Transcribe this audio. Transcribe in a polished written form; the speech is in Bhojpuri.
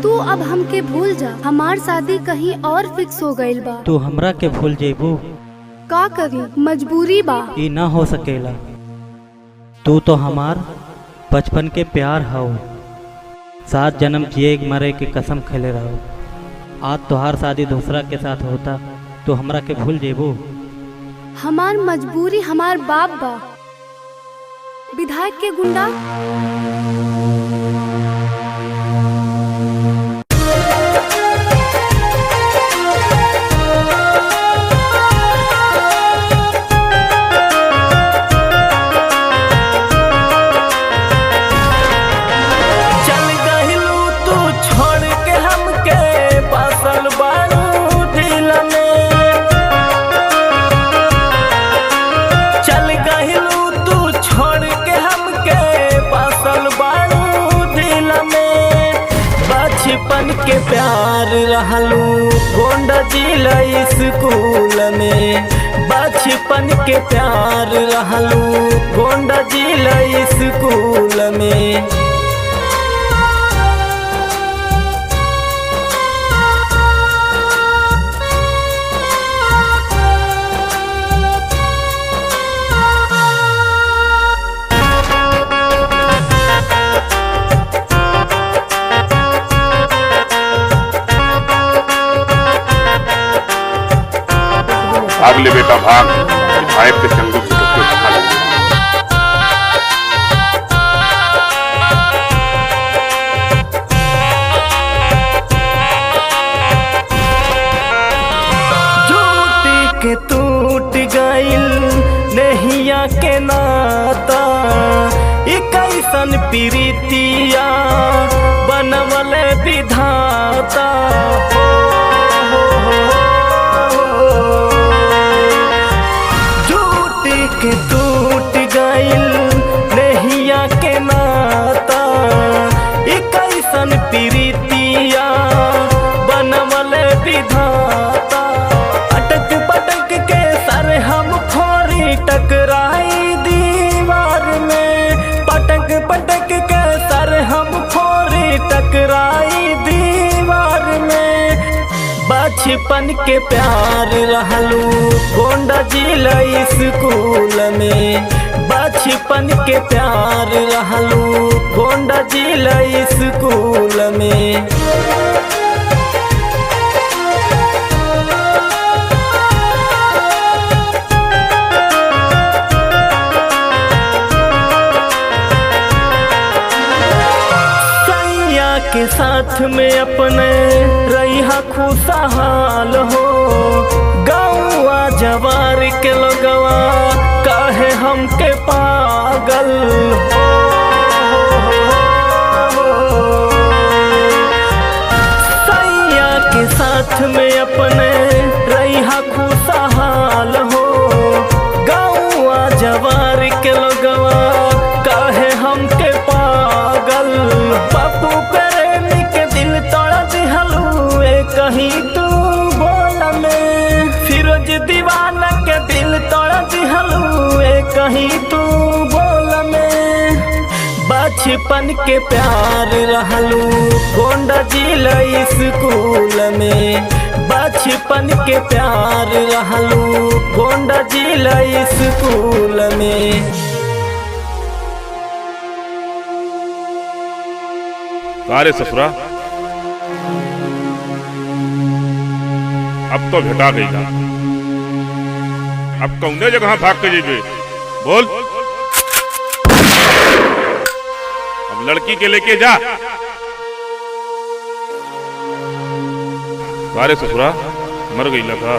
तू अब हमके भूल जा, हमार शादी कहीं और फिक्स हो गइल बा। तू हमरा के भूल जेबू? का करी, मजबूरी बा। ई ना हो सकेला। तू तो हमार बचपन के प्यार हौ, 7 जन्म जिए मरे के कसम खेले रहो। आज तोहार शादी दूसरा के साथ होता तो हमरा के भूल जेबू? हमार मजबूरी हमार बाप बा, विधायक के गुंडा। बचपन के प्यार रहलू गोंडा जिला स्कूल में, बचपन के प्यार रहलू गोंडा जिला स्कूल में। भाग ले बेटा भाग, विधायक के चंगुल से तुझको धक्का लग गया। झूठ के टूट गइल नहिया के नाता, कैसन प्रीतिया बनवल विधाता। के टूट गइल नहिया के नाता, कैसन प्रीतिया बनवल विधाता। अटक पटक के सर हम फोड़ी टकराई दीवार में, पटक पटक के सर हम फोड़ी टकराई दीवार में। बचपन के प्यार रहलू गोंडा जिला स्कूल में, बचपन के प्यार रहलू गोंडा जिला स्कूल में। सैया के साथ में अपने रहिया खुशहाल हो, गौवा जवार के लोगवा काहे हमके पागल हो। सैया के साथ में अपने रहिया खुशहाल हो, गौवा जवार के लोगवा काहे हमके पागल। बापू प्रेमी के दिल तोड़ा दिहलू कहीं तू बोल में, फिरोज दीवाना के दिल तोड़ा दिहलू कहीं तू बोल में। बचपन के प्यार रहलू गोंडा जिला स्कूल में, बचपन के प्यार रहलू गोंडा जिला स्कूल में। अरे ससुरा, अब तो भेटा गई ना, अब कौने जगह भाग के जेबे बोल। अब लड़की के लेके जा। अरे ससुरा, मर गई लगा।